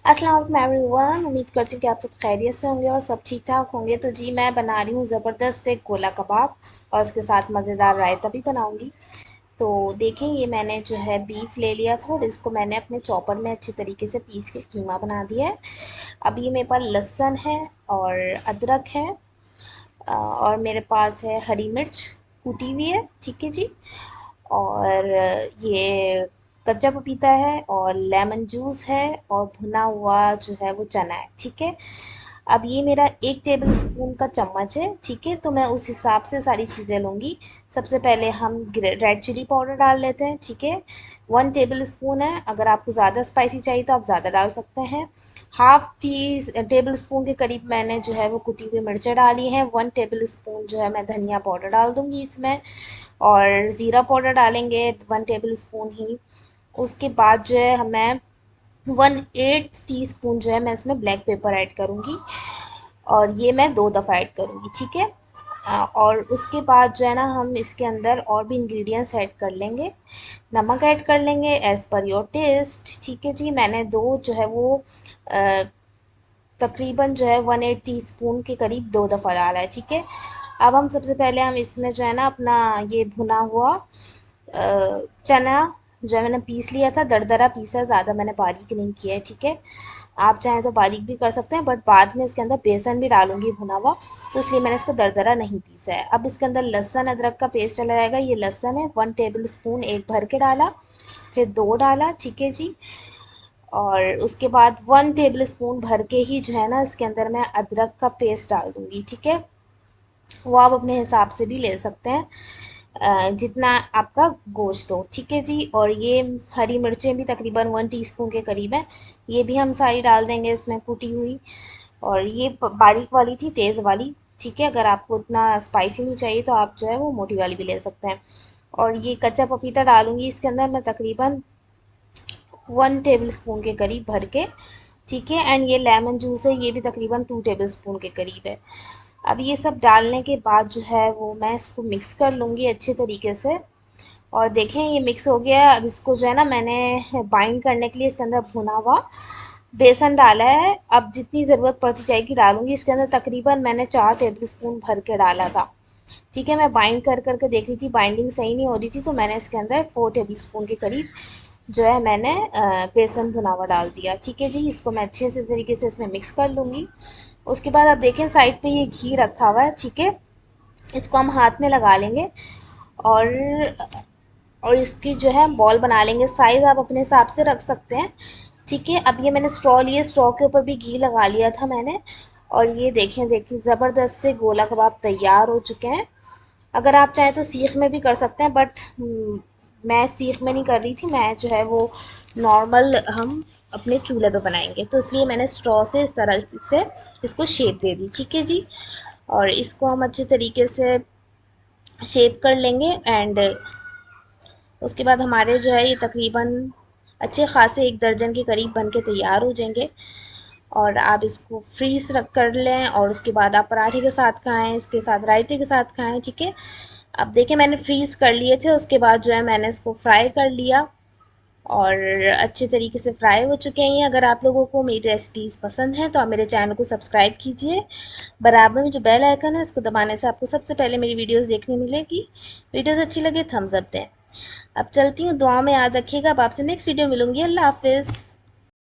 अस्सलाम वालेकुम एवरीवन। उम्मीद करती हूँ कि आप सब खैरियत से होंगे और सब ठीक ठाक होंगे। तो जी मैं बना रही हूँ ज़बरदस्त से गोला कबाब और उसके साथ मज़ेदार रायता भी बनाऊँगी। तो देखें, ये मैंने जो है बीफ ले लिया था और इसको मैंने अपने चॉपर में अच्छे तरीके से पीस के कीमा बना दिया है। अब ये मेरे पास लहसुन है और अदरक है, और मेरे पास है हरी मिर्च कूटी हुई है, ठीक है जी। और ये कच्चा पपीता है और लेमन जूस है और भुना हुआ जो है वो चना है, ठीक है। अब ये मेरा 1 टेबल स्पून का चम्मच है, ठीक है। तो मैं उस हिसाब से सारी चीज़ें लूँगी। सबसे पहले हम रेड चिली पाउडर डाल लेते हैं, ठीक है। 1 टेबल स्पून है, अगर आपको ज़्यादा स्पाइसी चाहिए तो आप ज़्यादा डाल सकते हैं। हाफ टी टेबल स्पून के करीब मैंने जो है वो कुटी हुई मिर्चें डाली हैं। 1 टेबल स्पून जो है मैं धनिया पाउडर डाल दूँगी इसमें, और ज़ीरा पाउडर डालेंगे 1 टेबल स्पून ही। उसके बाद जो है मैं 1/8 टीस्पून जो है मैं इसमें ब्लैक पेपर ऐड करूँगी, और ये मैं 2 दफ़ा ऐड करूँगी, ठीक है। और उसके बाद जो है ना हम इसके अंदर और भी इंग्रेडिएंट्स ऐड कर लेंगे। नमक ऐड कर लेंगे एज़ पर योर टेस्ट, ठीक है जी। मैंने दो जो है वो अ, तकरीबन जो है 1/8 टीस्पून के करीब 2 दफ़ा डाला है, ठीक है। अब हम सबसे पहले हम इसमें जो है ना अपना ये भुना हुआ चना जो है मैंने पीस लिया था, दरदरा पीसा, ज़्यादा मैंने बारीक नहीं किया है, ठीक है। आप चाहें तो बारीक भी कर सकते हैं, बट बाद में इसके अंदर बेसन भी डालूंगी भुना हुआ, तो इसलिए मैंने इसको दरदरा नहीं पीसा है। अब इसके अंदर लहसुन अदरक का पेस्ट चला जाएगा। ये लहसुन है 1 टेबल स्पून एक भर के डाला, फिर दो डाला, ठीक है जी। और उसके बाद 1 टेबल स्पून भर के ही जो है ना इसके अंदर मैं अदरक का पेस्ट डाल दूंगी, ठीक है। वो आप अपने हिसाब से भी ले सकते हैं, जितना आपका गोश्त हो, ठीक है जी। और ये हरी मिर्चें भी तकरीबन 1 टीस्पून के करीब है, ये भी हम सारी डाल देंगे इसमें कुटी हुई। और ये बारीक वाली थी, तेज़ वाली, ठीक है। अगर आपको उतना स्पाइसी नहीं चाहिए तो आप जो है वो मोटी वाली भी ले सकते हैं। और ये कच्चा पपीता डालूंगी इसके अंदर मैं तकरीबन 1 टेबल स्पून के करीब भर के, ठीक है। एंड ये लेमन जूस है, ये भी तकरीबन 2 टेबल स्पून के करीब है। अब ये सब डालने के बाद जो है वो मैं इसको मिक्स कर लूँगी अच्छे तरीके से। और देखें ये मिक्स हो गया है। अब इसको जो है ना मैंने बाइंड करने के लिए इसके अंदर भुना हुआ बेसन डाला है। अब जितनी ज़रूरत पड़ती जाएगी डालूंगी। इसके अंदर तकरीबन मैंने 4 टेबल स्पून भर के डाला था, ठीक है। मैं बाइंड कर करके देख रही थी, बाइंडिंग सही नहीं हो रही थी, तो मैंने इसके अंदर 4 टेबल स्पून के करीब जो है मैंने बेसन भुना हुआ डाल दिया, ठीक है जी। इसको मैं अच्छे से तरीके से इसमें मिक्स कर लूँगी। उसके बाद आप देखें साइड पे ये घी रखा हुआ है, ठीक है। इसको हम हाथ में लगा लेंगे और इसकी जो है बॉल बना लेंगे। साइज़ आप अपने हिसाब से रख सकते हैं, ठीक है। अब ये मैंने स्ट्रॉ लिए, स्ट्रॉ के ऊपर भी घी लगा लिया था मैंने। और ये देखें देखें ज़बरदस्त से गोला कबाब तैयार हो चुके हैं। अगर आप चाहें तो सीख में भी कर सकते हैं, बट मैं सीख में नहीं कर रही थी, मैं जो है वो नॉर्मल हम अपने चूल्हे पे बनाएंगे, तो इसलिए मैंने स्ट्रॉ से इस तरह से इसको शेप दे दी, ठीक है जी। और इसको हम अच्छे तरीके से शेप कर लेंगे। एंड उसके बाद हमारे जो है ये तकरीबन अच्छे खासे 1 दर्जन के करीब बन के तैयार हो जाएंगे। और आप इसको फ्रीज रख कर लें और उसके बाद आप पराठे के साथ खाएं, इसके साथ रायते के साथ खाएं, ठीक है। अब देखिए मैंने फ्रीज़ कर लिए थे, उसके बाद जो है मैंने इसको फ्राई कर लिया और अच्छे तरीके से फ्राई हो चुके हैं। अगर आप लोगों को मेरी रेसिपीज़ पसंद हैं तो आप मेरे चैनल को सब्सक्राइब कीजिए। बराबर में जो बेल आइकन है इसको दबाने से आपको सबसे पहले मेरी वीडियोस देखने मिलेगी। वीडियोस अच्छी लगे थम्स अप दें। अब चलती हूँ, दुआ में याद रखिएगा। अब आपसे नेक्स्ट वीडियो मिलूंगी। अल्लाह हाफिज़।